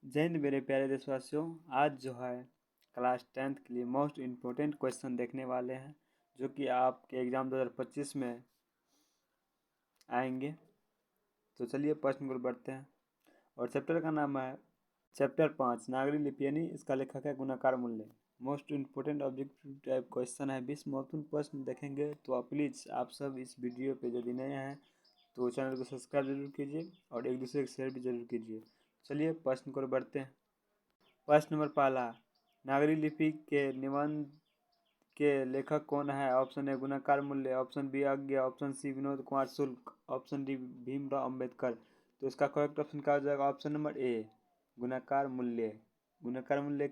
जय हिंद मेरे प्यारे देशवासियों। आज जो है क्लास 10th के लिए मोस्ट इम्पोर्टेंट क्वेश्चन देखने वाले हैं जो कि आपके एग्ज़ाम 2025 में आएंगे। तो चलिए प्रश्न को बढ़ते हैं और चैप्टर का नाम है चैप्टर 5 नागरी लिपि यानी इसका लेखक है गुणाकार मूल्य। Most important objective type question है। 20 महत्वपूर्ण प्रश्न देखेंगे। तो आप प्लीज़ आप सब इस वीडियो पे यदि नए हैं तो चैनल को सब्सक्राइब जरूर कीजिए और एक दूसरे को शेयर भी जरूर कीजिए। चलिए प्रश्न को बढ़ते हैं। प्रश्न नंबर पहला, नागरी लिपि के निबंध के लेखक कौन है? Option A Gunakar Mule, option B Agyeya, option C Vinod Kumar Shukla, option D Bhimrao Ambedkar. तो इसका करेक्ट ऑप्शन क्या हो जाएगा? ऑप्शन नंबर ए गुणाकार मूल्य। गुणाकार मूल्य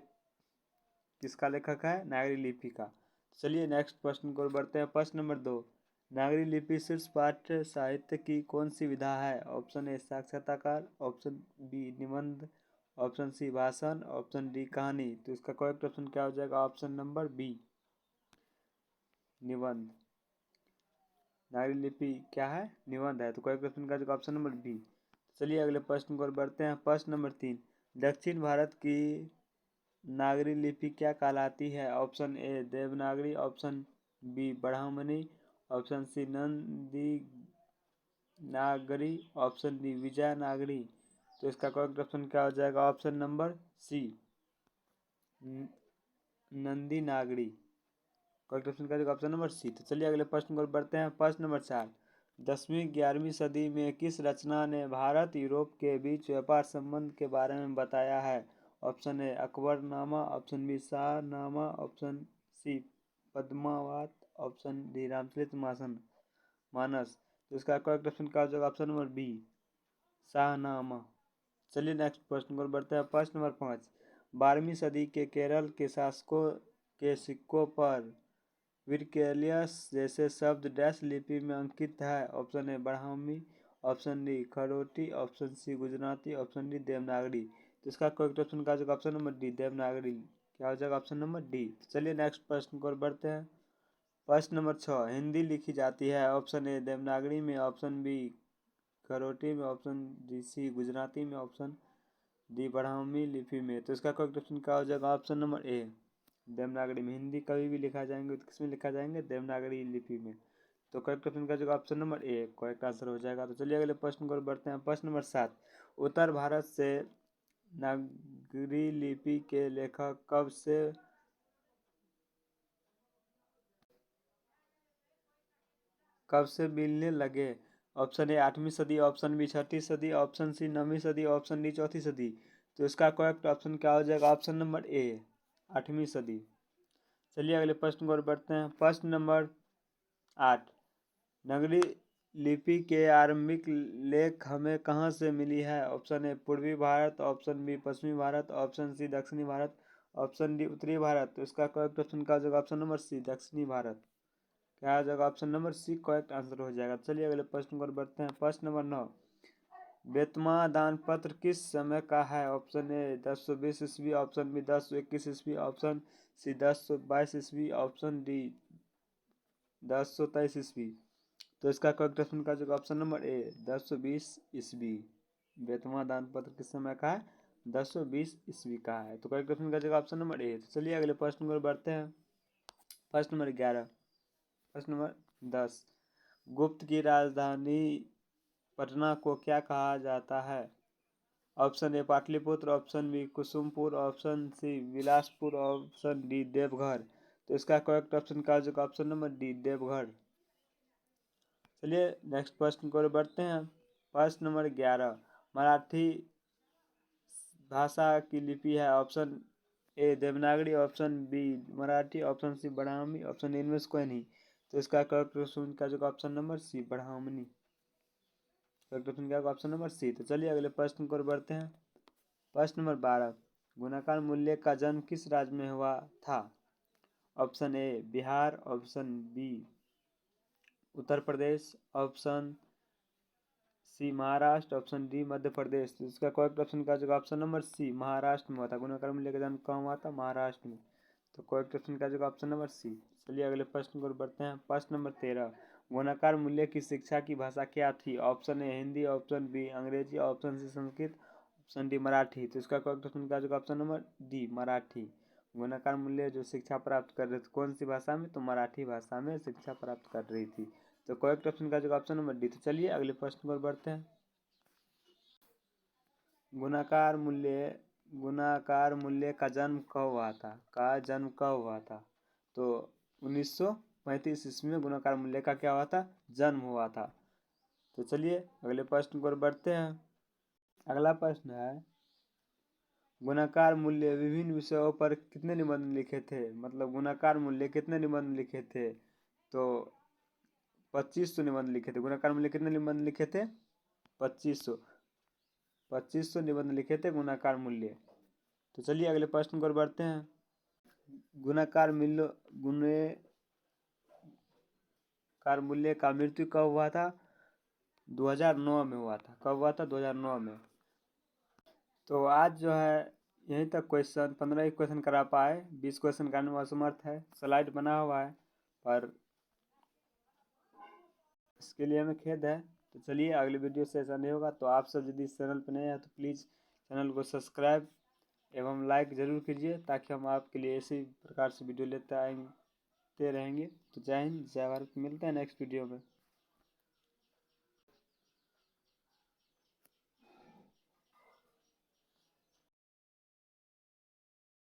किसका लेखक है? नागरी लिपि का। चलिए नेक्स्ट प्रश्न को बढ़ते हैं। प्रश्न नंबर 2, नागरी लिपि शीर्ष पाठ्य साहित्य की कौन सी विधा है? ऑप्शन ए साक्षात्कार, ऑप्शन बी निबंध, ऑप्शन सी भाषण, ऑप्शन डी कहानी। तो इसका करेक्ट ऑप्शन क्या हो जाएगा? ऑप्शन नंबर बी निबंध। नागरी लिपि क्या है? निबंध है। तो करेक्ट ऑप्शन का ऑप्शन नंबर बी। चलिए अगले प्रश्न को बढ़ते हैं। प्रश्न नंबर 3, दक्षिण भारत की नागरी लिपि क्या कहलाती है? Option A Devanagari, option B Brahmani, option C Nandi Nagari, option D Vijayanagari. तो इसका करेक्ट ऑप्शन क्या हो जाएगा? Option number C Nandi Nagari. Correct option क्या हो जाएगा? Option number C. तो चलिए अगले प्रश्न को बढ़ते हैं। प्रश्न नंबर 4, 10वीं-11वीं सदी में किस रचना ने भारत यूरोप के बीच व्यापार संबंध के बारे में बताया है? Option A Akbarnama, option B Shahnama, option C Padmavat, option D Ramcharit Manas. तो इसका करेक्ट ऑप्शन क्या हो जाएगा? Option number B Shahnama. चलिए नेक्स्ट प्रश्न को बढ़ते हैं। प्रश्न नंबर 5, 12वीं सदी के केरल के शासकों के सिक्कों पर विरकेलियस जैसे शब्द डैश लिपि में अंकित है? Option A Brahmi, option D Kharosthi, option C Gujarati, option D Devanagari. तो इसका करेक्ट ऑप्शन क्या हो जाएगा? Option number D Devanagari. क्या हो जाएगा? Option number D. चलिए नेक्स्ट प्रश्न को बढ़ते हैं। प्रश्न नंबर 6, हिंदी लिखी जाती है? ऑप्शन ए देवनागरी में, ऑप्शन बी खरोटी में, ऑप्शन डी सी गुजराती में, ऑप्शन डी ब्राह्मी लिपि में। तो इसका करेक्ट ऑप्शन क्या हो जाएगा? ऑप्शन नंबर ए देवनागरी में। हिंदी कभी भी लिखा जाएंगे तो किस में लिखा जाएंगे? देवनागरी लिपि में। तो करेक्ट ऑप्शन क्या हो जाएगा? Option number A correct answer हो जाएगा। तो चलिए अगले प्रश्न को बढ़ते हैं। प्रश्न नंबर 7, उत्तर भारत से नागरी लिपि के लेखक कब से मिलने लगे? ऑप्शन ए 8वीं सदी, ऑप्शन बी 6ठी सदी, ऑप्शन सी 9वीं सदी, ऑप्शन डी 4थी सदी। तो इसका करेक्ट ऑप्शन क्या हो जाएगा? ऑप्शन नंबर ए 8वीं सदी। चलिए अगले प्रश्न को बढ़ते हैं। प्रश्न नंबर 8, नगरी लिपि के आरंभिक लेख हमें कहाँ से मिली है? ऑप्शन ए पूर्वी भारत, ऑप्शन बी पश्चिमी भारत, ऑप्शन सी दक्षिणी भारत, ऑप्शन डी उत्तरी भारत। तो इसका करेक्ट ऑप्शन क्या हो जाएगा? ऑप्शन नंबर सी दक्षिणी भारत। क्या आ जाएगा? Option number C correct answer हो जाएगा। चलिए अगले प्रश्न पर बढ़ते हैं। प्रश्न नंबर 9, बेतमा दान पत्र किस समय का है? ऑप्शन ए 1020 ईस्वी, ऑप्शन बी 1021 ईस्वी, ऑप्शन सी 1022 ईस्वी, ऑप्शन डी 1023 ईस्वी। तो इसका करेक्ट ऑप्शन का जो ऑप्शन नंबर ए 1020 ईस्वी। बेतमा दान पत्र किस समय का है? 1020 ईस्वी का है। तो करेक्ट ऑप्शन का जगह ऑप्शन नंबर ए। तो चलिए अगले प्रश्न पर बढ़ते हैं। प्रश्न नंबर 11, प्रश्न नंबर 10, गुप्त की राजधानी पटना को क्या कहा जाता है? Option A Pataliputra, option B Kusumpur, option C Bilaspur, option D Deoghar. तो इसका करेक्ट ऑप्शन का जो ऑप्शन नंबर डी देवघर। चलिए नेक्स्ट प्रश्न को बढ़ते हैं। प्रश्न नंबर 11, मराठी भाषा की लिपि है? Option A Devanagari, option B Marathi, option C Brahmi, option D इनमें से कोई नहीं। तो इसका करेक्ट ऑप्शन का जो option number C Brahmani. Correct option क्या होगा? Option number C. तो चलिए अगले प्रश्न को बढ़ते हैं। प्रश्न नंबर 12, गुणाकार मूल्य का जन्म किस राज्य में हुआ था? Option A Bihar, option B Uttar Pradesh, option C Maharashtra, option D Madhya Pradesh. तो इसका करेक्ट ऑप्शन का जगह ऑप्शन नंबर सी महाराष्ट्र में हुआ था। गुणाकार मूल्य का जन्म कहाँ हुआ था? महाराष्ट्र में। तो करेक्ट ऑप्शन का जगह ऑप्शन नंबर सी। चलिए अगले प्रश्न को बढ़ते हैं। प्रश्न नंबर 13, गुणाकार मूल्य की शिक्षा की भाषा क्या थी? Option A Hindi, option B Angrezi, option C Sanskrit, option D Marathi, तो इसका करेक्ट ऑप्शन क्या होगा? Option number D Marathi. Gunakar Mule जो शिक्षा प्राप्त कर रहे थे कौन सी भाषा में? तो मराठी भाषा में शिक्षा प्राप्त कर रही थी। तो करेक्ट ऑप्शन क्या होगा? Option number D. तो चलिए अगले प्रश्न पर बढ़ते हैं। गुणाकार मूल्य का जन्म कब हुआ था? तो 1935 ईस्वी में गुणाकार मूल्य का क्या हुआ था? जन्म हुआ था। तो चलिए अगले प्रश्न पर बढ़ते हैं। अगला प्रश्न है, गुणाकार मूल्य विभिन्न विषयों पर कितने निबंध लिखे थे? मतलब गुणाकार मूल्य कितने निबंध लिखे थे? तो 2500 निबंध लिखे थे। गुणाकार मूल्य कितने निबंध लिखे थे? 2500 निबंध लिखे थे गुणाकार मूल्य। तो चलिए अगले प्रश्न पर बढ़ते हैं। गुणाकार मूल्य का मृत्यु कब हुआ था? 2009 में हुआ था। कब हुआ था? 2009 में। तो आज जो है यहीं तक क्वेश्चन 15 ही क्वेश्चन करा पाए, 20 क्वेश्चन करने में असमर्थ है। स्लाइड बना हुआ है पर इसके लिए हमें खेद है। तो चलिए अगली वीडियो से ऐसा नहीं होगा। तो आप सब यदि इस चैनल पर नए हैं तो प्लीज़ चैनल को सब्सक्राइब एवं लाइक ज़रूर कीजिए, ताकि हम आपके लिए इसी प्रकार से वीडियो लेते रहेंगे। तो जय हिंद, जय भारत। मिलते हैं नेक्स्ट वीडियो में।